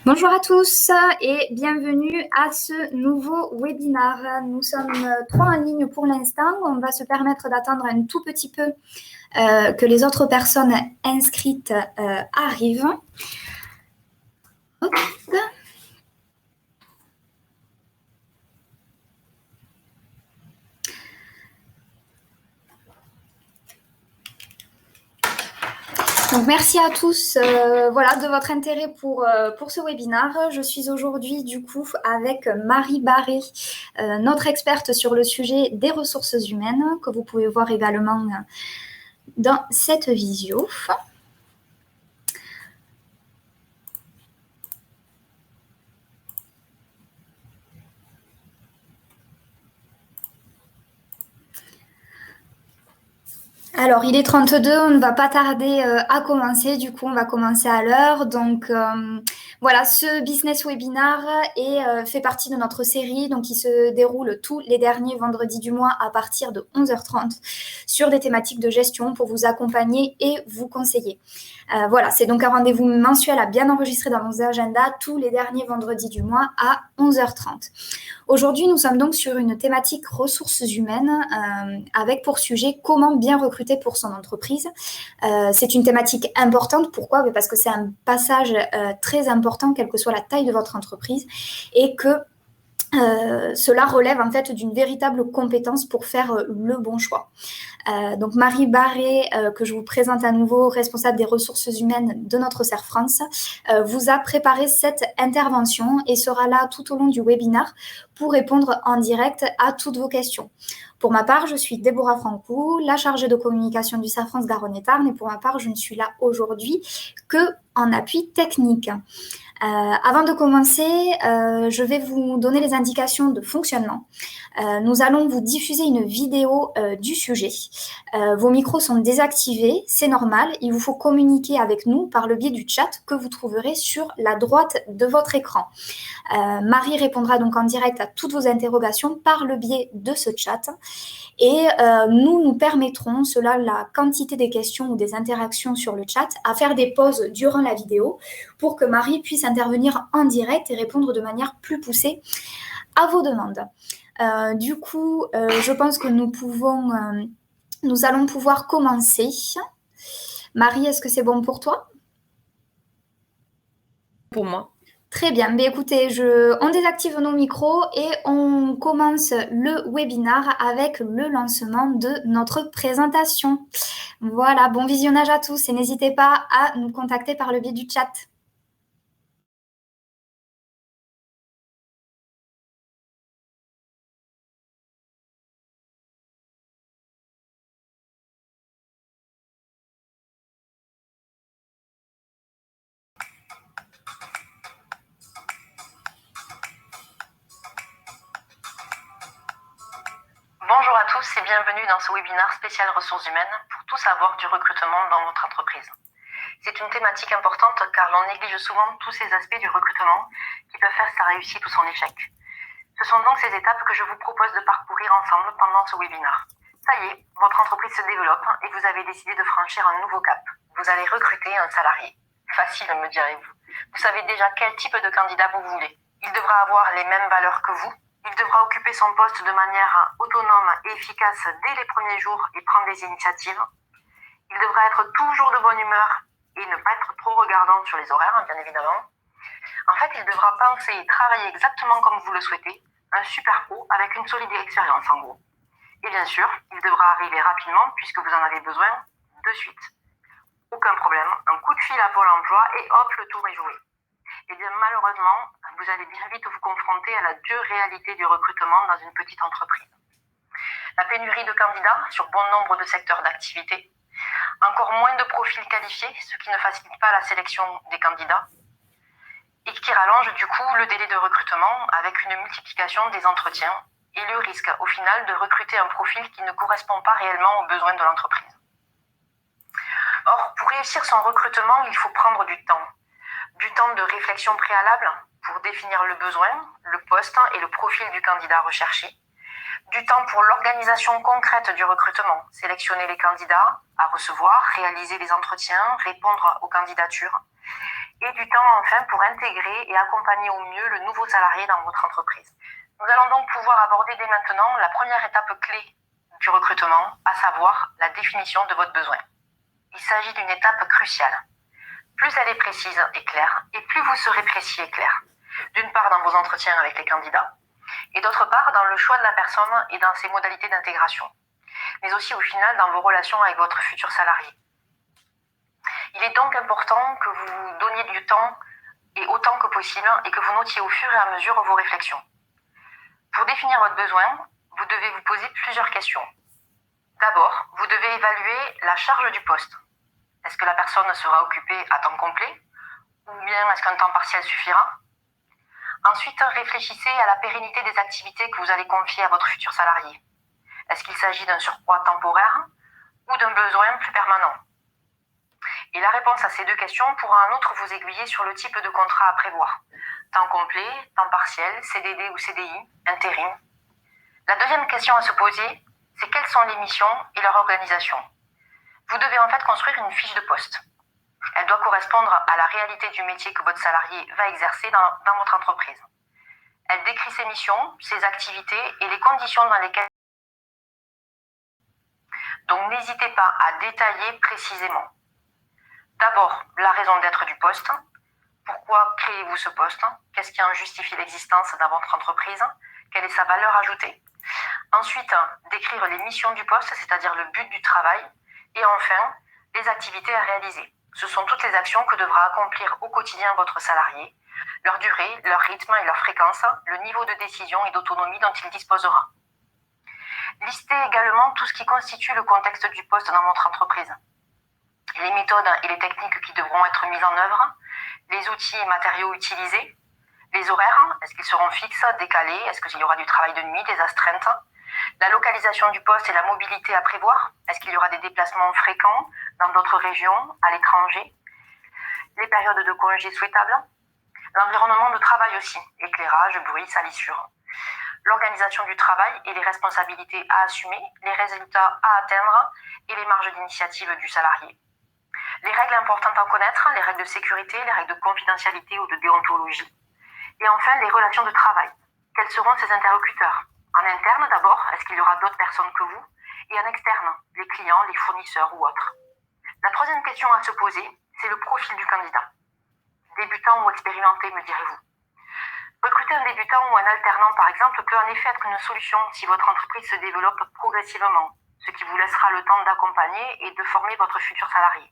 Bonjour à tous et bienvenue à ce nouveau webinaire. Nous sommes trois en ligne pour l'instant. On va se permettre d'attendre un tout petit peu que les autres personnes inscrites arrivent. Hop. Donc, merci à tous de votre intérêt pour ce webinaire. Je suis aujourd'hui du coup avec Marie Barré, notre experte sur le sujet des ressources humaines, que vous pouvez voir également dans cette visio. Alors, il est 32, on ne va pas tarder à commencer. Du coup, on va commencer à l'heure. Donc, voilà, ce business webinar fait partie de notre série. Donc, il se déroule tous les derniers vendredis du mois à partir de 11h30 sur des thématiques de gestion pour vous accompagner et vous conseiller. Voilà, c'est donc un rendez-vous mensuel à bien enregistrer dans vos agendas tous les derniers vendredis du mois à 11h30. Aujourd'hui, nous sommes donc sur une thématique ressources humaines avec pour sujet comment bien recruter pour son entreprise. C'est une thématique importante. Pourquoi ? Parce que c'est un passage très important, quelle que soit la taille de votre entreprise, et que cela relève en fait d'une véritable compétence pour faire le bon choix. Donc Marie Barré, que je vous présente à nouveau, responsable des ressources humaines de notre CERF France, vous a préparé cette intervention et sera là tout au long du webinaire pour répondre en direct à toutes vos questions. Pour ma part, je suis Déborah Francou, la chargée de communication du CERF France Garonne et Tarn, et pour ma part, je ne suis là aujourd'hui que en appui technique. Avant de commencer, je vais vous donner les indications de fonctionnement. Nous allons vous diffuser une vidéo du sujet. Vos micros sont désactivés, c'est normal. Il vous faut communiquer avec nous par le biais du chat que vous trouverez sur la droite de votre écran. Marie répondra donc en direct à toutes vos interrogations par le biais de ce chat. Et nous permettrons, selon la quantité des questions ou des interactions sur le chat, à faire des pauses durant la vidéo pour que Marie puisse intervenir en direct et répondre de manière plus poussée à vos demandes. Je pense que nous allons pouvoir commencer. Marie, est-ce que c'est bon pour toi ? Pour moi. Très bien. Mais écoutez, on désactive nos micros et on commence le webinaire avec le lancement de notre présentation. Voilà, bon visionnage à tous et n'hésitez pas à nous contacter par le biais du chat. Bonjour à tous et bienvenue dans ce webinaire spécial ressources humaines pour tout savoir du recrutement dans votre entreprise. C'est une thématique importante car l'on néglige souvent tous ces aspects du recrutement qui peuvent faire sa réussite ou son échec. Ce sont donc ces étapes que je vous propose de parcourir ensemble pendant ce webinaire. Ça y est, votre entreprise se développe et vous avez décidé de franchir un nouveau cap. Vous allez recruter un salarié. Facile, me direz-vous. Vous savez déjà quel type de candidat vous voulez. Il devra avoir les mêmes valeurs que vous. Il devra occuper son poste de manière autonome et efficace dès les premiers jours et prendre des initiatives. Il devra être toujours de bonne humeur et ne pas être trop regardant sur les horaires, bien évidemment. En fait, il devra penser et travailler exactement comme vous le souhaitez, un super pro avec une solide expérience en gros. Et bien sûr, il devra arriver rapidement puisque vous en avez besoin de suite. Aucun problème, un coup de fil à Pôle emploi et hop, le tour est joué. Et bien malheureusement, vous allez bien vite vous confronter à la dure réalité du recrutement dans une petite entreprise. La pénurie de candidats sur bon nombre de secteurs d'activité, encore moins de profils qualifiés, ce qui ne facilite pas la sélection des candidats, et qui rallonge du coup le délai de recrutement avec une multiplication des entretiens et le risque au final de recruter un profil qui ne correspond pas réellement aux besoins de l'entreprise. Or, pour réussir son recrutement, il faut prendre du temps. Du temps de réflexion préalable pour définir le besoin, le poste et le profil du candidat recherché. Du temps pour l'organisation concrète du recrutement, sélectionner les candidats à recevoir, réaliser les entretiens, répondre aux candidatures. et du temps enfin pour intégrer et accompagner au mieux le nouveau salarié dans votre entreprise. Nous allons donc pouvoir aborder dès maintenant la première étape clé du recrutement, à savoir la définition de votre besoin. Il s'agit d'une étape cruciale. Plus elle est précise et claire, et plus vous serez précis et clair. D'une part dans vos entretiens avec les candidats, et d'autre part dans le choix de la personne et dans ses modalités d'intégration, mais aussi au final dans vos relations avec votre futur salarié. Il est donc important que vous donniez du temps et autant que possible et que vous notiez au fur et à mesure vos réflexions. Pour définir votre besoin, vous devez vous poser plusieurs questions. D'abord, vous devez évaluer la charge du poste. Est-ce que la personne sera occupée à temps complet ou bien est-ce qu'un temps partiel suffira? Ensuite, réfléchissez à la pérennité des activités que vous allez confier à votre futur salarié. Est-ce qu'il s'agit d'un surcroît temporaire ou d'un besoin plus permanent? Et la réponse à ces deux questions pourra en outre vous aiguiller sur le type de contrat à prévoir. Temps complet, temps partiel, CDD ou CDI, intérim. La deuxième question à se poser, c'est quelles sont les missions et leur organisation. Vous devez en fait construire une fiche de poste. Elle doit correspondre à la réalité du métier que votre salarié va exercer dans votre entreprise. Elle décrit ses missions, ses activités et les conditions dans lesquelles. Donc n'hésitez pas à détailler précisément. D'abord, la raison d'être du poste. Pourquoi créez-vous ce poste? Qu'est-ce qui en justifie l'existence dans votre entreprise? Quelle est sa valeur ajoutée? Ensuite, décrire les missions du poste, c'est-à-dire le but du travail. Et enfin, les activités à réaliser. Ce sont toutes les actions que devra accomplir au quotidien votre salarié, leur durée, leur rythme et leur fréquence, le niveau de décision et d'autonomie dont il disposera. Listez également tout ce qui constitue le contexte du poste dans votre entreprise. Les méthodes et les techniques qui devront être mises en œuvre, les outils et matériaux utilisés, les horaires, est-ce qu'ils seront fixes, décalés, est-ce qu'il y aura du travail de nuit, des astreintes, la localisation du poste et la mobilité à prévoir, est-ce qu'il y aura des déplacements fréquents dans d'autres régions, à l'étranger, les périodes de congés souhaitables, l'environnement de travail aussi, éclairage, bruit, salissure, l'organisation du travail et les responsabilités à assumer, les résultats à atteindre et les marges d'initiative du salarié. Les règles importantes à connaître, les règles de sécurité, les règles de confidentialité ou de déontologie. Et enfin, les relations de travail. Quels seront ces interlocuteurs? En interne d'abord, est-ce qu'il y aura d'autres personnes que vous? Et en externe, les clients, les fournisseurs ou autres. La troisième question à se poser, c'est le profil du candidat. Débutant ou expérimenté, me direz-vous. Recruter un débutant ou un alternant, par exemple, peut en effet être une solution si votre entreprise se développe progressivement, ce qui vous laissera le temps d'accompagner et de former votre futur salarié.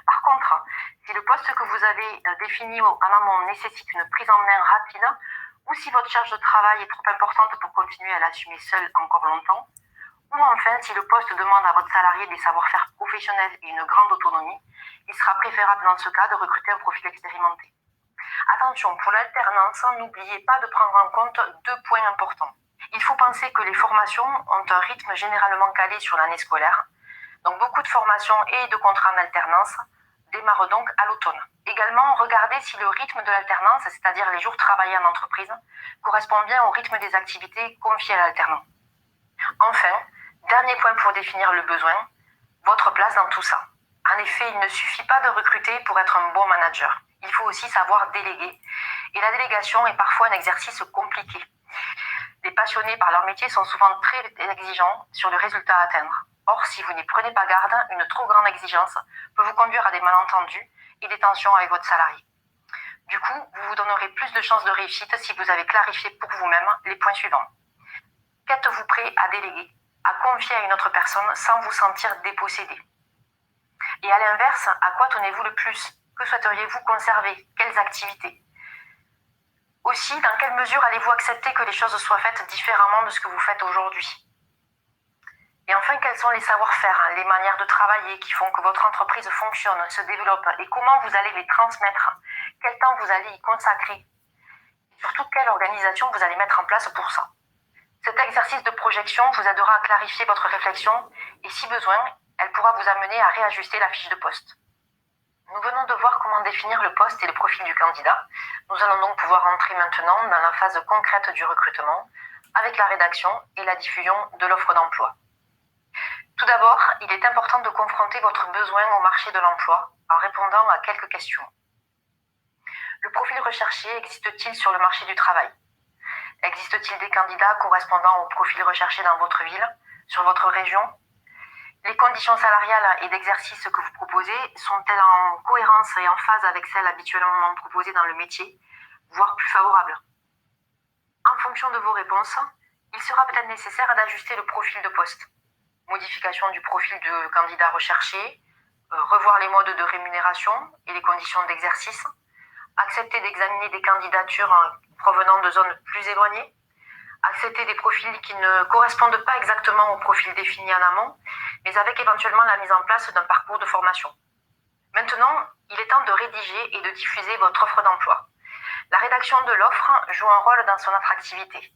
Par contre, si le poste que vous avez défini en amont nécessite une prise en main rapide, ou si votre charge de travail est trop importante pour continuer à l'assumer seul encore longtemps, ou enfin si le poste demande à votre salarié des savoir-faire professionnels et une grande autonomie, il sera préférable dans ce cas de recruter un profil expérimenté. Attention, pour l'alternance, n'oubliez pas de prendre en compte deux points importants. Il faut penser que les formations ont un rythme généralement calé sur l'année scolaire, donc beaucoup de formations et de contrats en alternance démarrent donc à l'automne. Également, regardez si le rythme de l'alternance, c'est-à-dire les jours travaillés en entreprise, correspond bien au rythme des activités confiées à l'alternant. Enfin, dernier point pour définir le besoin, votre place dans tout ça. En effet, il ne suffit pas de recruter pour être un bon manager. Il faut aussi savoir déléguer. Et la délégation est parfois un exercice compliqué. Les passionnés par leur métier sont souvent très exigeants sur le résultat à atteindre. Or, si vous n'y prenez pas garde, une trop grande exigence peut vous conduire à des malentendus et des tensions avec votre salarié. Du coup, vous vous donnerez plus de chances de réussite si vous avez clarifié pour vous-même les points suivants. Qu'êtes-vous prêt à déléguer, à confier à une autre personne sans vous sentir dépossédé? Et à l'inverse, à quoi tenez-vous le plus? Que souhaiteriez-vous conserver? Quelles activités? Aussi, dans quelle mesure allez-vous accepter que les choses soient faites différemment de ce que vous faites aujourd'hui? Et enfin, quels sont les savoir-faire, les manières de travailler qui font que votre entreprise fonctionne, se développe et comment vous allez les transmettre? Quel temps vous allez y consacrer? Et surtout, quelle organisation vous allez mettre en place pour ça? Cet exercice de projection vous aidera à clarifier votre réflexion et si besoin, elle pourra vous amener à réajuster la fiche de poste. Nous venons de voir comment définir le poste et le profil du candidat. Nous allons donc pouvoir entrer maintenant dans la phase concrète du recrutement avec la rédaction et la diffusion de l'offre d'emploi. Tout d'abord, il est important de confronter votre besoin au marché de l'emploi en répondant à quelques questions. Le profil recherché existe-t-il sur le marché du travail? Existe-t-il des candidats correspondant au profil recherché dans votre ville, sur votre région? Les conditions salariales et d'exercice que vous proposez sont-elles en cohérence et en phase avec celles habituellement proposées dans le métier, voire plus favorables? En fonction de vos réponses, il sera peut-être nécessaire d'ajuster le profil de poste. Modification du profil de candidat recherché, revoir les modes de rémunération et les conditions d'exercice, accepter d'examiner des candidatures provenant de zones plus éloignées, accepter des profils qui ne correspondent pas exactement au profil défini en amont, mais avec éventuellement la mise en place d'un parcours de formation. Maintenant, il est temps de rédiger et de diffuser votre offre d'emploi. La rédaction de l'offre joue un rôle dans son attractivité.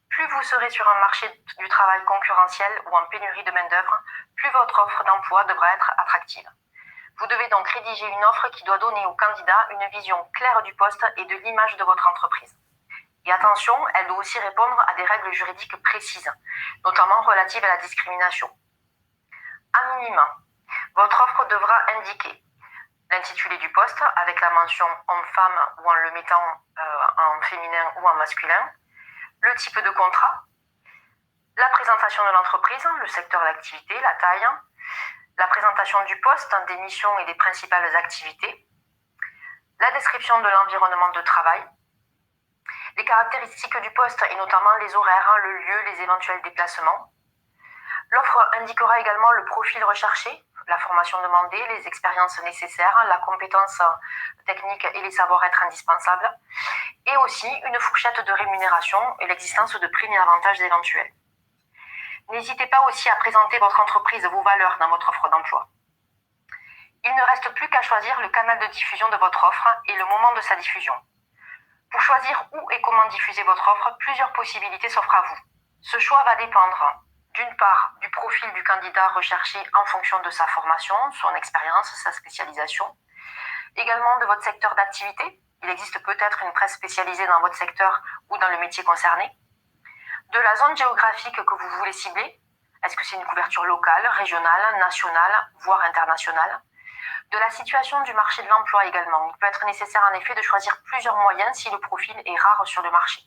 Plus vous serez sur un marché du travail concurrentiel ou en pénurie de main-d'œuvre, plus votre offre d'emploi devra être attractive. Vous devez donc rédiger une offre qui doit donner aux candidats une vision claire du poste et de l'image de votre entreprise. Et attention, elle doit aussi répondre à des règles juridiques précises, notamment relatives à la discrimination. À minima, votre offre devra indiquer l'intitulé du poste avec la mention homme-femme ou en le mettant en féminin ou en masculin, le type de contrat, la présentation de l'entreprise, le secteur d'activité, la taille, la présentation du poste, des missions et des principales activités, la description de l'environnement de travail, les caractéristiques du poste et notamment les horaires, le lieu, les éventuels déplacements. L'offre indiquera également le profil recherché, la formation demandée, les expériences nécessaires, la compétence technique et les savoir-être indispensables, et aussi une fourchette de rémunération et l'existence de primes et avantages éventuels. N'hésitez pas aussi à présenter votre entreprise, vos valeurs dans votre offre d'emploi. Il ne reste plus qu'à choisir le canal de diffusion de votre offre et le moment de sa diffusion. Pour choisir où et comment diffuser votre offre, plusieurs possibilités s'offrent à vous. Ce choix va dépendre, d'une part, du profil du candidat recherché en fonction de sa formation, son expérience, sa spécialisation, également de votre secteur d'activité. Il existe peut-être une presse spécialisée dans votre secteur ou dans le métier concerné. De la zone géographique que vous voulez cibler, est-ce que c'est une couverture locale, régionale, nationale, voire internationale? De la situation du marché de l'emploi également. Il peut être nécessaire en effet de choisir plusieurs moyens si le profil est rare sur le marché.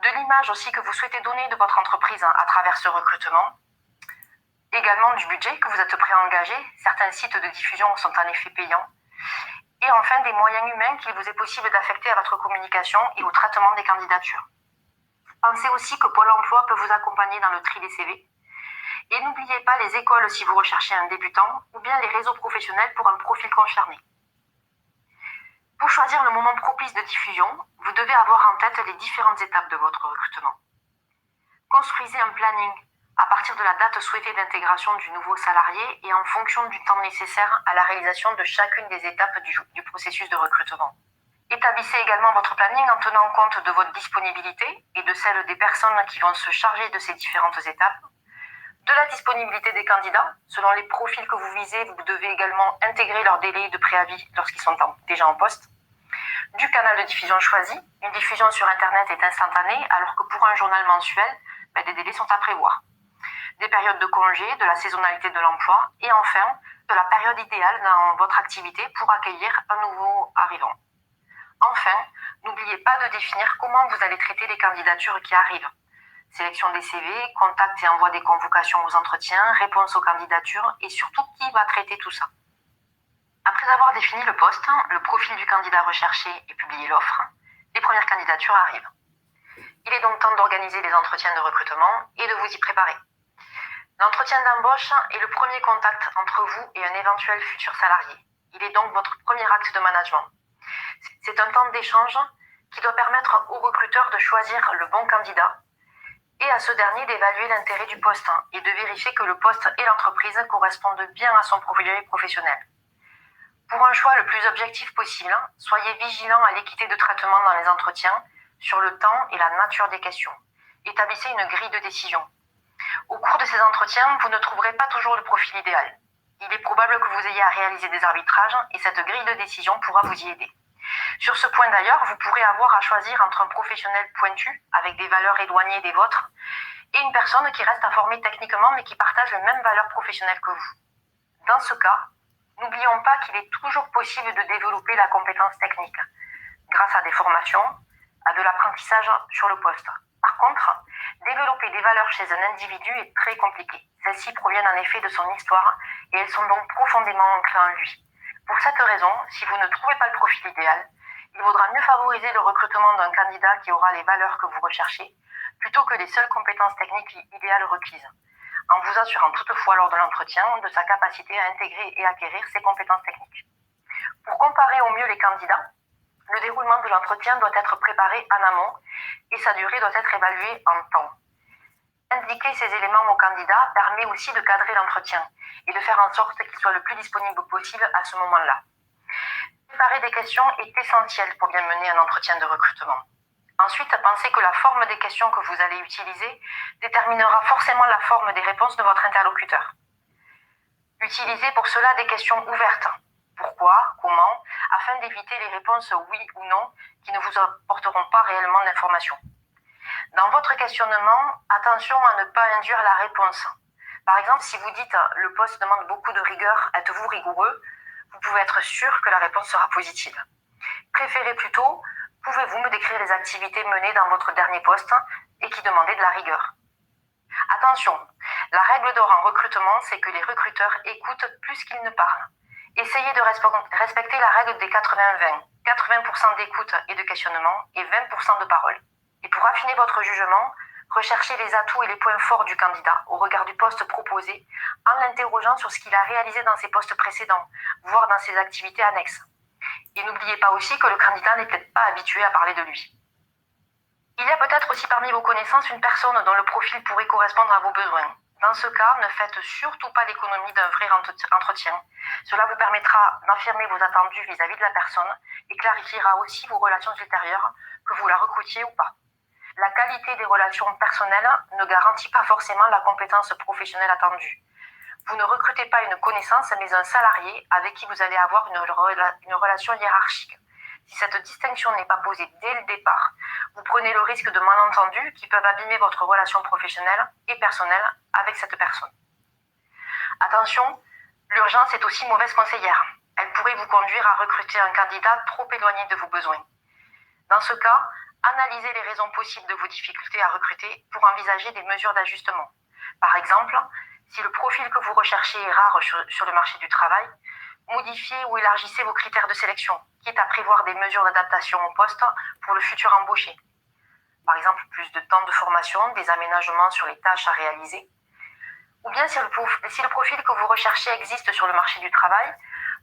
De l'image aussi que vous souhaitez donner de votre entreprise à travers ce recrutement. Également du budget que vous êtes prêt à engager. Certains sites de diffusion sont en effet payants. Et enfin des moyens humains qu'il vous est possible d'affecter à votre communication et au traitement des candidatures. Pensez aussi que Pôle emploi peut vous accompagner dans le tri des CV. Et n'oubliez pas les écoles si vous recherchez un débutant ou bien les réseaux professionnels pour un profil confirmé. Pour choisir le moment propice de diffusion, vous devez avoir en tête les différentes étapes de votre recrutement. Construisez un planning à partir de la date souhaitée d'intégration du nouveau salarié et en fonction du temps nécessaire à la réalisation de chacune des étapes du processus de recrutement. Établissez également votre planning en tenant compte de votre disponibilité et de celle des personnes qui vont se charger de ces différentes étapes, de la disponibilité des candidats. Selon les profils que vous visez, vous devez également intégrer leur délai de préavis lorsqu'ils sont déjà en poste. Du canal de diffusion choisi. Une diffusion sur Internet est instantanée, alors que pour un journal mensuel, des délais sont à prévoir. Des périodes de congé, de la saisonnalité de l'emploi et enfin, de la période idéale dans votre activité pour accueillir un nouveau arrivant. Enfin, n'oubliez pas de définir comment vous allez traiter les candidatures qui arrivent. Sélection des CV, contact et envoi des convocations aux entretiens, réponse aux candidatures et surtout qui va traiter tout ça. Après avoir défini le poste, le profil du candidat recherché et publié l'offre, les premières candidatures arrivent. Il est donc temps d'organiser les entretiens de recrutement et de vous y préparer. L'entretien d'embauche est le premier contact entre vous et un éventuel futur salarié. Il est donc votre premier acte de management. C'est un temps d'échange qui doit permettre au recruteur de choisir le bon candidat et à ce dernier d'évaluer l'intérêt du poste et de vérifier que le poste et l'entreprise correspondent bien à son profil professionnel. Pour un choix le plus objectif possible, soyez vigilant à l'équité de traitement dans les entretiens, sur le temps et la nature des questions. Établissez une grille de décision. Au cours de ces entretiens, vous ne trouverez pas toujours le profil idéal. Il est probable que vous ayez à réaliser des arbitrages et cette grille de décision pourra vous y aider. Sur ce point d'ailleurs, vous pourrez avoir à choisir entre un professionnel pointu, avec des valeurs éloignées des vôtres, et une personne qui reste informée techniquement mais qui partage les mêmes valeurs professionnelles que vous. Dans ce cas, n'oublions pas qu'il est toujours possible de développer la compétence technique. grâce à des formations, à de l'apprentissage sur le poste. Par contre, développer des valeurs chez un individu est très compliqué. Celles-ci proviennent en effet de son histoire et elles sont donc profondément ancrées en lui. Pour cette raison, si vous ne trouvez pas le profil idéal, il vaudra mieux favoriser le recrutement d'un candidat qui aura les valeurs que vous recherchez, plutôt que les seules compétences techniques idéales requises, en vous assurant toutefois lors de l'entretien de sa capacité à intégrer et acquérir ces compétences techniques. Pour comparer au mieux les candidats, le déroulement de l'entretien doit être préparé en amont et sa durée doit être évaluée en temps. Indiquer ces éléments au candidat permet aussi de cadrer l'entretien et de faire en sorte qu'il soit le plus disponible possible à ce moment-là. Préparer des questions est essentiel pour bien mener un entretien de recrutement. Ensuite, pensez que la forme des questions que vous allez utiliser déterminera forcément la forme des réponses de votre interlocuteur. Utilisez pour cela des questions ouvertes. Pourquoi, comment, afin d'éviter les réponses oui ou non qui ne vous apporteront pas réellement d'informations. Dans votre questionnement, attention à ne pas induire la réponse. Par exemple, si vous dites « le poste demande beaucoup de rigueur, êtes-vous rigoureux ?» vous pouvez être sûr que la réponse sera positive. Préférez plutôt « pouvez-vous me décrire les activités menées dans votre dernier poste et qui demandaient de la rigueur ?» Attention, la règle d'or en recrutement, c'est que les recruteurs écoutent plus qu'ils ne parlent. Essayez de respecter la règle des 80-20. 80% d'écoute et de questionnement et 20% de parole. Et pour affiner votre jugement, recherchez les atouts et les points forts du candidat au regard du poste proposé en l'interrogeant sur ce qu'il a réalisé dans ses postes précédents, voire dans ses activités annexes. Et n'oubliez pas aussi que le candidat n'est peut-être pas habitué à parler de lui. Il y a peut-être aussi parmi vos connaissances une personne dont le profil pourrait correspondre à vos besoins. Dans ce cas, ne faites surtout pas l'économie d'un vrai entretien. Cela vous permettra d'affirmer vos attendus vis-à-vis de la personne et clarifiera aussi vos relations ultérieures, que vous la recrutiez ou pas. La qualité des relations personnelles ne garantit pas forcément la compétence professionnelle attendue. Vous ne recrutez pas une connaissance, mais un salarié avec qui vous allez avoir une relation hiérarchique. Si cette distinction n'est pas posée dès le départ, vous prenez le risque de malentendus qui peuvent abîmer votre relation professionnelle et personnelle avec cette personne. Attention, l'urgence est aussi mauvaise conseillère. Elle pourrait vous conduire à recruter un candidat trop éloigné de vos besoins. Dans ce cas, analysez les raisons possibles de vos difficultés à recruter pour envisager des mesures d'ajustement. Par exemple, si le profil que vous recherchez est rare sur le marché du travail, modifiez ou élargissez vos critères de sélection, quitte à prévoir des mesures d'adaptation au poste pour le futur embauché. Par exemple, plus de temps de formation, des aménagements sur les tâches à réaliser. Ou bien si le profil que vous recherchez existe sur le marché du travail,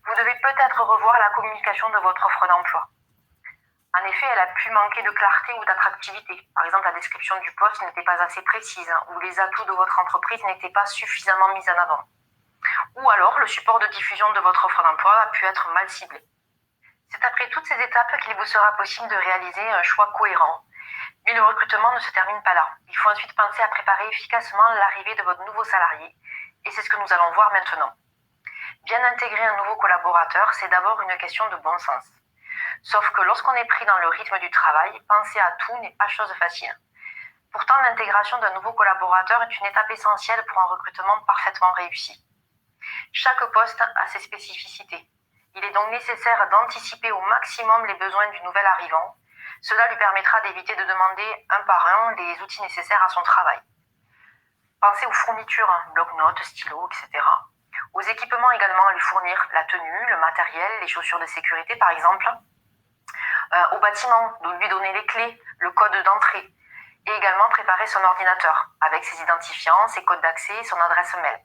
vous devez peut-être revoir la communication de votre offre d'emploi. En effet, elle a pu manquer de clarté ou d'attractivité. Par exemple, la description du poste n'était pas assez précise ou les atouts de votre entreprise n'étaient pas suffisamment mis en avant. Ou alors, le support de diffusion de votre offre d'emploi a pu être mal ciblé. C'est après toutes ces étapes qu'il vous sera possible de réaliser un choix cohérent. Mais le recrutement ne se termine pas là. Il faut ensuite penser à préparer efficacement l'arrivée de votre nouveau salarié. Et c'est ce que nous allons voir maintenant. Bien intégrer un nouveau collaborateur, c'est d'abord une question de bon sens. Sauf que lorsqu'on est pris dans le rythme du travail, penser à tout n'est pas chose facile. Pourtant, l'intégration d'un nouveau collaborateur est une étape essentielle pour un recrutement parfaitement réussi. Chaque poste a ses spécificités. Il est donc nécessaire d'anticiper au maximum les besoins du nouvel arrivant. Cela lui permettra d'éviter de demander un par un les outils nécessaires à son travail. Pensez aux fournitures, bloc-notes, stylos, etc. Aux équipements également à lui fournir, la tenue, le matériel, les chaussures de sécurité par exemple. Au bâtiment, de lui donner les clés, le code d'entrée. Et également préparer son ordinateur, avec ses identifiants, ses codes d'accès et son adresse mail.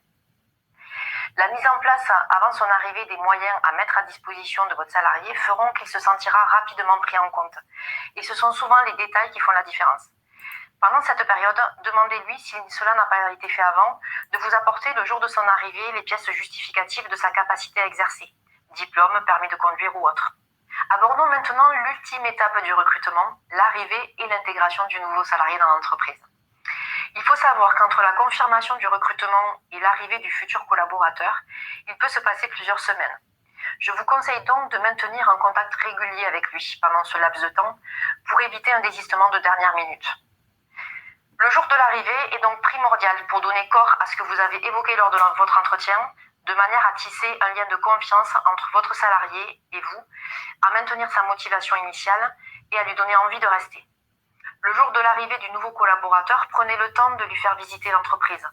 La mise en place avant son arrivée des moyens à mettre à disposition de votre salarié feront qu'il se sentira rapidement pris en compte. Et ce sont souvent les détails qui font la différence. Pendant cette période, demandez-lui, si cela n'a pas été fait avant, de vous apporter le jour de son arrivée les pièces justificatives de sa capacité à exercer, diplôme, permis de conduire ou autre. Abordons maintenant l'ultime étape du recrutement, l'arrivée et l'intégration du nouveau salarié dans l'entreprise. Il faut savoir qu'entre la confirmation du recrutement et l'arrivée du futur collaborateur, il peut se passer plusieurs semaines. Je vous conseille donc de maintenir un contact régulier avec lui pendant ce laps de temps pour éviter un désistement de dernière minute. Le jour de l'arrivée est donc primordial pour donner corps à ce que vous avez évoqué lors de votre entretien, de manière à tisser un lien de confiance entre votre salarié et vous, à maintenir sa motivation initiale et à lui donner envie de rester. Le jour de l'arrivée du nouveau collaborateur, prenez le temps de lui faire visiter l'entreprise,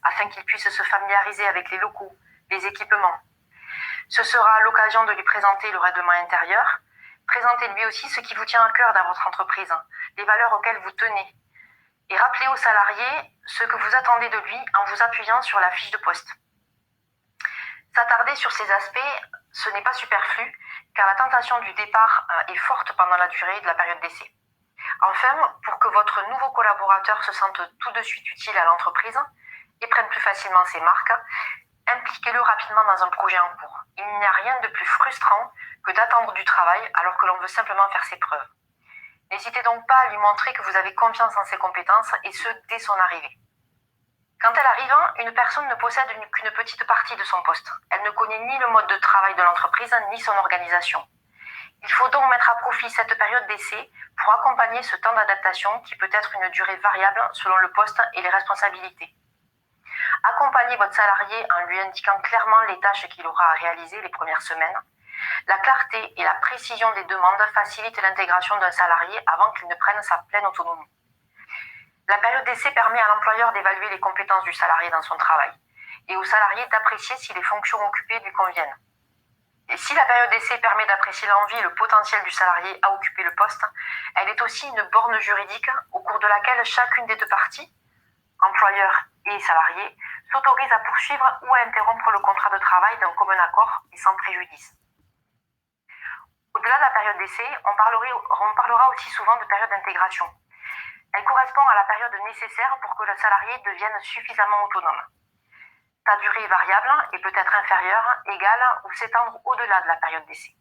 afin qu'il puisse se familiariser avec les locaux, les équipements. Ce sera l'occasion de lui présenter le règlement intérieur. Présentez-lui aussi ce qui vous tient à cœur dans votre entreprise, les valeurs auxquelles vous tenez. Et rappelez aux salariés ce que vous attendez de lui en vous appuyant sur la fiche de poste. S'attarder sur ces aspects, ce n'est pas superflu, car la tentation du départ est forte pendant la durée de la période d'essai. Enfin, pour que votre nouveau collaborateur se sente tout de suite utile à l'entreprise et prenne plus facilement ses marques, impliquez-le rapidement dans un projet en cours. Il n'y a rien de plus frustrant que d'attendre du travail alors que l'on veut simplement faire ses preuves. N'hésitez donc pas à lui montrer que vous avez confiance en ses compétences et ce, dès son arrivée. Quand elle arrive, une personne ne possède qu'une petite partie de son poste. Elle ne connaît ni le mode de travail de l'entreprise, ni son organisation. Il faut donc mettre à profit cette période d'essai pour accompagner ce temps d'adaptation qui peut être une durée variable selon le poste et les responsabilités. Accompagnez votre salarié en lui indiquant clairement les tâches qu'il aura à réaliser les premières semaines. La clarté et la précision des demandes facilitent l'intégration d'un salarié avant qu'il ne prenne sa pleine autonomie. La période d'essai permet à l'employeur d'évaluer les compétences du salarié dans son travail et au salarié d'apprécier si les fonctions occupées lui conviennent. Et si la période d'essai permet d'apprécier l'envie et le potentiel du salarié à occuper le poste, elle est aussi une borne juridique au cours de laquelle chacune des deux parties, employeur et salarié, s'autorise à poursuivre ou à interrompre le contrat de travail d'un commun accord et sans préjudice. Au-delà de la période d'essai, on parlera aussi souvent de période d'intégration. Elle correspond à la période nécessaire pour que le salarié devienne suffisamment autonome. Sa durée est variable et peut être inférieure, égale ou s'étendre au-delà de la période d'essai.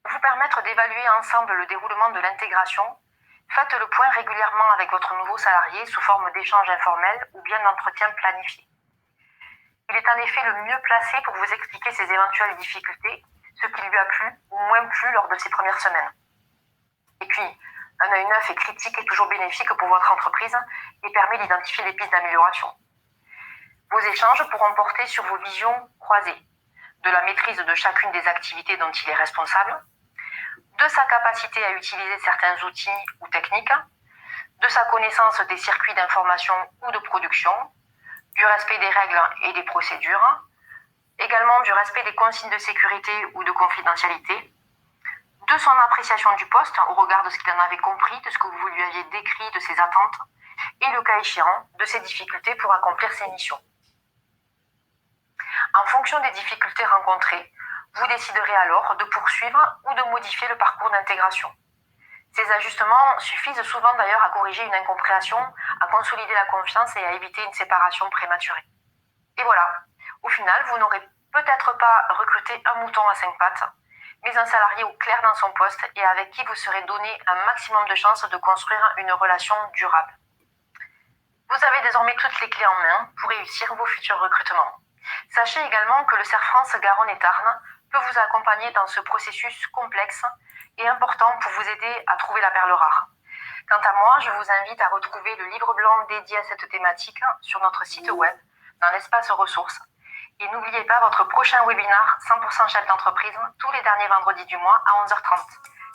Pour vous permettre d'évaluer ensemble le déroulement de l'intégration, faites le point régulièrement avec votre nouveau salarié sous forme d'échanges informels ou bien d'entretiens planifiés. Il est en effet le mieux placé pour vous expliquer ses éventuelles difficultés, ce qui lui a plu ou moins plu lors de ses premières semaines. Et puis, un œil neuf et critique est toujours bénéfique pour votre entreprise et permet d'identifier les pistes d'amélioration. Vos échanges pourront porter sur vos visions croisées, de la maîtrise de chacune des activités dont il est responsable, de sa capacité à utiliser certains outils ou techniques, de sa connaissance des circuits d'information ou de production, du respect des règles et des procédures, également du respect des consignes de sécurité ou de confidentialité, de son appréciation du poste au regard de ce qu'il en avait compris, de ce que vous lui aviez décrit, de ses attentes, et le cas échéant, de ses difficultés pour accomplir ses missions. En fonction des difficultés rencontrées, vous déciderez alors de poursuivre ou de modifier le parcours d'intégration. Ces ajustements suffisent souvent d'ailleurs à corriger une incompréhension, à consolider la confiance et à éviter une séparation prématurée. Et voilà, au final, vous n'aurez peut-être pas recruté un mouton à 5 pattes, mais un salarié au clair dans son poste et avec qui vous serez donné un maximum de chances de construire une relation durable. Vous avez désormais toutes les clés en main pour réussir vos futurs recrutements. Sachez également que le CERF France Garonne et Tarn peut vous accompagner dans ce processus complexe et important pour vous aider à trouver la perle rare. Quant à moi, je vous invite à retrouver le livre blanc dédié à cette thématique sur notre site web, dans l'espace ressources. Et n'oubliez pas votre prochain webinaire 100% chef d'entreprise tous les derniers vendredis du mois à 11h30.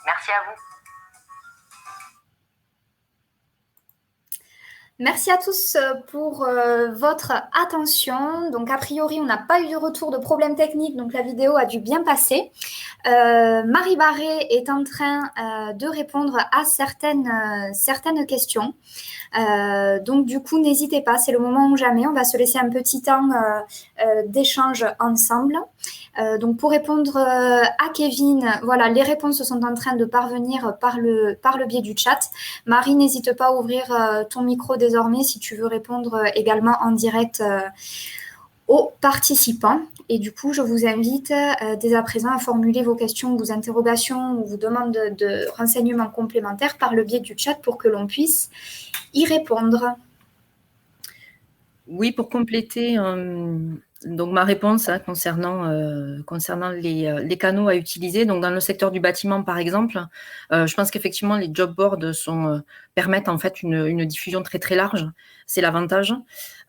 Merci à vous. Merci à tous pour votre attention. Donc, a priori, on n'a pas eu de retour de problème technique, donc la vidéo a dû bien passer. Marie Barré est en train de répondre à certaines questions. Donc, du coup, n'hésitez pas, c'est le moment ou jamais. On va se laisser un petit temps d'échange ensemble. Donc, pour répondre à Kevin, voilà, les réponses sont en train de parvenir par le biais du chat. Marie, n'hésite pas à ouvrir ton micro désormais si tu veux répondre également en direct aux participants. Et du coup, je vous invite dès à présent à formuler vos questions, vos interrogations ou vos demandes de renseignements complémentaires par le biais du chat pour que l'on puisse y répondre. Oui, pour compléter Donc, ma réponse concernant les canaux à utiliser, donc dans le secteur du bâtiment, par exemple, je pense qu'effectivement, les job boards permettent en fait une diffusion très, très large. C'est l'avantage.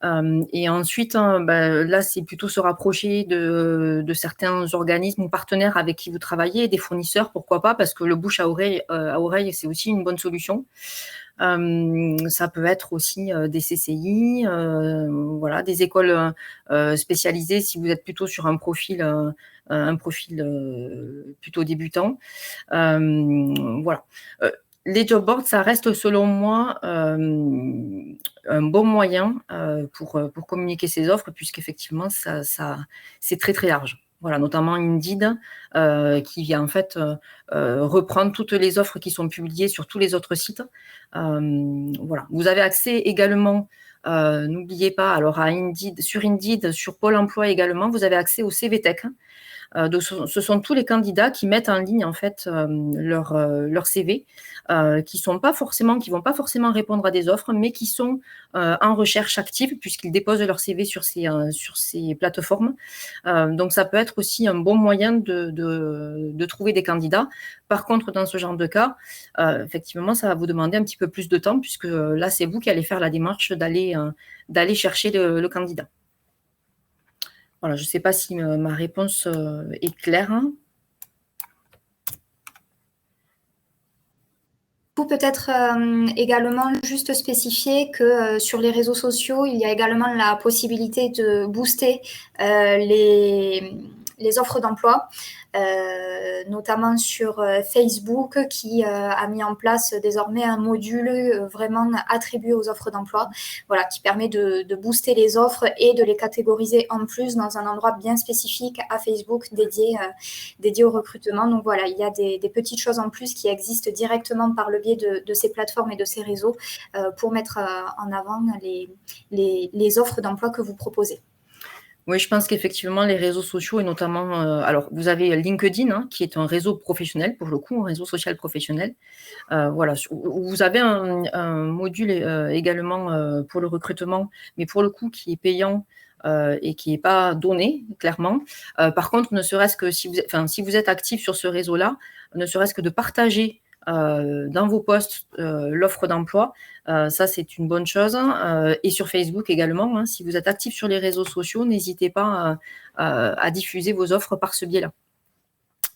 Et ensuite, là, c'est plutôt se rapprocher de certains organismes ou partenaires avec qui vous travaillez, des fournisseurs, pourquoi pas, parce que le bouche à oreille, c'est aussi une bonne solution. Ça peut être aussi des CCI, voilà, des écoles spécialisées si vous êtes plutôt sur un profil plutôt débutant. Voilà. Les job boards, ça reste selon moi un bon moyen pour communiquer ses offres, puisqu'effectivement, c'est très très large. Voilà, notamment Indeed, qui vient en fait reprendre toutes les offres qui sont publiées sur tous les autres sites. Voilà. Vous avez accès également, n'oubliez pas, alors sur Indeed, sur Pôle emploi également, vous avez accès au CVTech. Donc, ce sont tous les candidats qui mettent en ligne en fait leur CV, qui vont pas forcément répondre à des offres, mais qui sont en recherche active puisqu'ils déposent leur CV sur ces plateformes. Donc, ça peut être aussi un bon moyen de trouver des candidats. Par contre, dans ce genre de cas, effectivement, ça va vous demander un petit peu plus de temps puisque là, c'est vous qui allez faire la démarche d'aller chercher le candidat. Voilà, je ne sais pas si ma réponse est claire. Peut-être également juste spécifier que sur les réseaux sociaux, il y a également la possibilité de booster les offres d'emploi, notamment sur Facebook qui a mis en place désormais un module vraiment attribué aux offres d'emploi, voilà, qui permet de booster les offres et de les catégoriser en plus dans un endroit bien spécifique à Facebook dédié au recrutement. Donc voilà, il y a des petites choses en plus qui existent directement par le biais de ces plateformes et de ces réseaux pour mettre en avant les offres d'emploi que vous proposez. Oui, je pense qu'effectivement, les réseaux sociaux et notamment, alors vous avez LinkedIn, qui est un réseau professionnel, pour le coup, un réseau social professionnel. Voilà, vous avez un module également pour le recrutement, mais pour le coup, qui est payant et qui n'est pas donné, clairement. Par contre, ne serait-ce que si vous êtes actif sur ce réseau-là, ne serait-ce que de partager dans vos posts l'offre d'emploi, ça c'est une bonne chose. Et sur Facebook également, si vous êtes actif sur les réseaux sociaux, n'hésitez pas à diffuser vos offres par ce biais-là.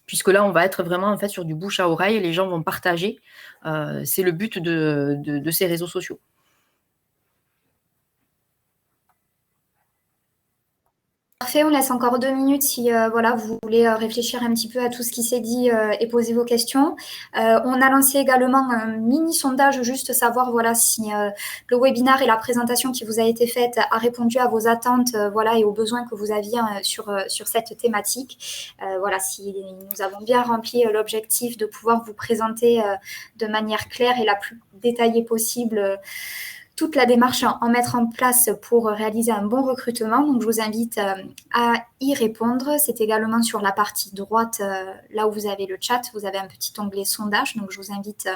Puisque là, on va être vraiment en fait sur du bouche à oreille, et les gens vont partager. C'est le but de ces réseaux sociaux. Parfait, on laisse encore 2 minutes si voilà, vous voulez réfléchir un petit peu à tout ce qui s'est dit et poser vos questions. On a lancé également un mini sondage, juste savoir voilà, si le webinaire et la présentation qui vous a été faite a répondu à vos attentes voilà, et aux besoins que vous aviez sur cette thématique. Voilà, si nous avons bien rempli l'objectif de pouvoir vous présenter de manière claire et la plus détaillée possible toute la démarche en mettre en place pour réaliser un bon recrutement. Donc, je vous invite à y répondre. C'est également sur la partie droite, là où vous avez le chat, vous avez un petit onglet sondage. Donc, je vous invite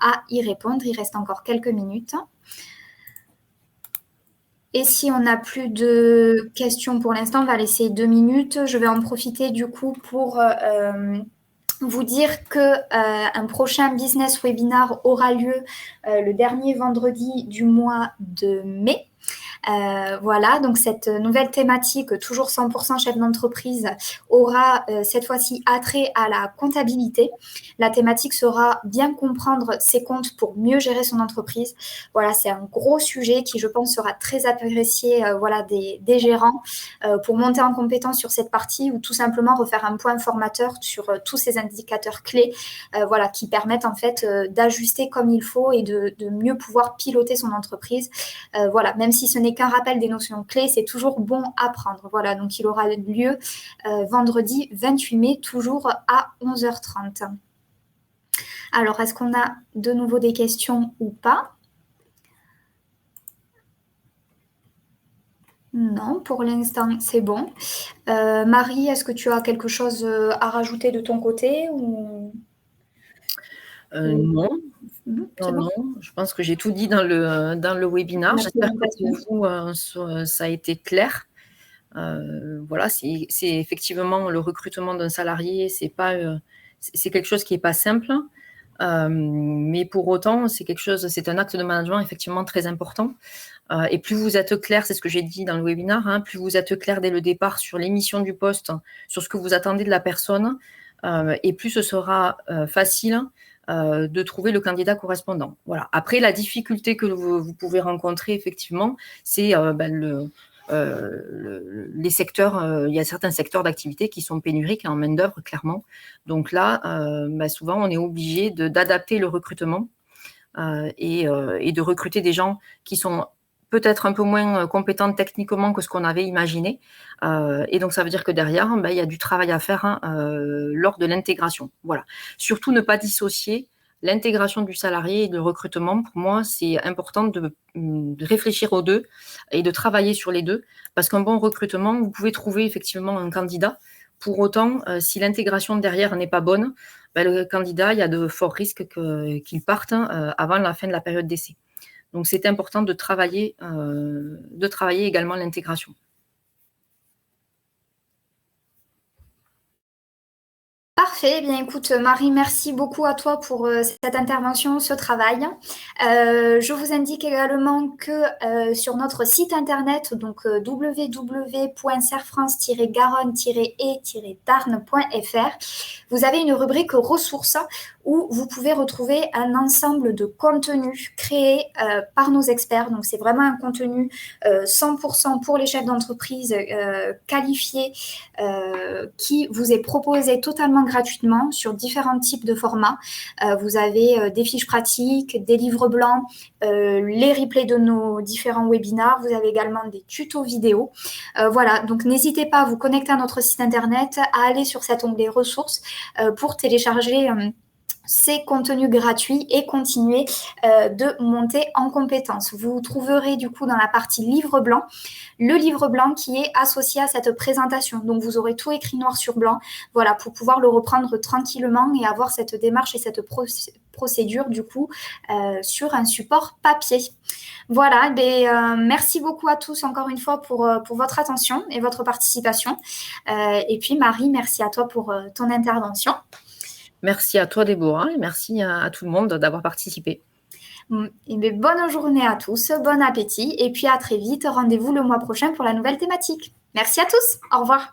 à y répondre. Il reste encore quelques minutes. Et si on n'a plus de questions pour l'instant, on va laisser 2 minutes. Je vais en profiter du coup pour vous dire qu'un prochain business webinar aura lieu le dernier vendredi du mois de mai. Voilà, donc cette nouvelle thématique, toujours 100% chef d'entreprise, aura cette fois-ci attrait à la comptabilité. La thématique sera bien comprendre ses comptes pour mieux gérer son entreprise. Voilà, c'est un gros sujet qui, je pense, sera très apprécié voilà, des gérants pour monter en compétence sur cette partie ou tout simplement refaire un point formateur sur tous ces indicateurs clés voilà, qui permettent en fait d'ajuster comme il faut et de mieux pouvoir piloter son entreprise. Voilà, même si ce n'est qu'un rappel des notions clés, c'est toujours bon à prendre. Voilà, donc il aura lieu vendredi 28 mai, toujours à 11h30. Alors, est-ce qu'on a de nouveau des questions ou pas? Non, pour l'instant, c'est bon. Marie, est-ce que tu as quelque chose à rajouter de ton côté ou... Non. Non, je pense que j'ai tout dit dans le webinaire. J'espère que pour vous, ça a été clair. Voilà, c'est effectivement le recrutement d'un salarié, c'est quelque chose qui n'est pas simple. Mais pour autant, c'est un acte de management effectivement très important. Et plus vous êtes clair, c'est ce que j'ai dit dans le webinaire, hein, plus vous êtes clair dès le départ sur les missions du poste, sur ce que vous attendez de la personne, et plus ce sera facile de trouver le candidat correspondant. Voilà. Après, la difficulté que vous pouvez rencontrer effectivement, c'est les secteurs, il y a certains secteurs d'activité qui sont pénuriques en main-d'œuvre, clairement. Donc là, souvent, on est obligé d'adapter le recrutement et de recruter des gens qui sont peut-être un peu moins compétents techniquement que ce qu'on avait imaginé. Et donc, ça veut dire que derrière, il y a du travail à faire lors de l'intégration. Voilà. Surtout, ne pas dissocier l'intégration du salarié et le recrutement. Pour moi, c'est important de réfléchir aux deux et de travailler sur les deux, parce qu'un bon recrutement, vous pouvez trouver effectivement un candidat. Pour autant, si l'intégration derrière n'est pas bonne, le candidat, il y a de forts risques qu'il parte avant la fin de la période d'essai. Donc, c'est important de travailler également l'intégration. Parfait. Eh bien, écoute, Marie, merci beaucoup à toi pour cette intervention, ce travail. Je vous indique également que sur notre site internet, donc www.serfrance-garonne-et-tarn.fr, vous avez une rubrique ressources où vous pouvez retrouver un ensemble de contenus créés par nos experts. Donc, c'est vraiment un contenu 100% pour les chefs d'entreprise qualifiés qui vous est proposé totalement gratuitement sur différents types de formats. Vous avez des fiches pratiques, des livres blancs, les replays de nos différents webinaires. Vous avez également des tutos vidéo. Voilà, donc n'hésitez pas à vous connecter à notre site internet, à aller sur cet onglet ressources pour télécharger ces contenus gratuits et continuer de monter en compétences. Vous trouverez du coup dans la partie livre blanc, le livre blanc qui est associé à cette présentation. Donc, vous aurez tout écrit noir sur blanc, voilà, pour pouvoir le reprendre tranquillement et avoir cette démarche et cette procédure du coup sur un support papier. Voilà, merci beaucoup à tous encore une fois pour votre attention et votre participation. Et puis Marie, merci à toi pour ton intervention. Merci à toi, Déborah, et merci à tout le monde d'avoir participé. Et bonne journée à tous, bon appétit, et puis à très vite. Rendez-vous le mois prochain pour la nouvelle thématique. Merci à tous, au revoir.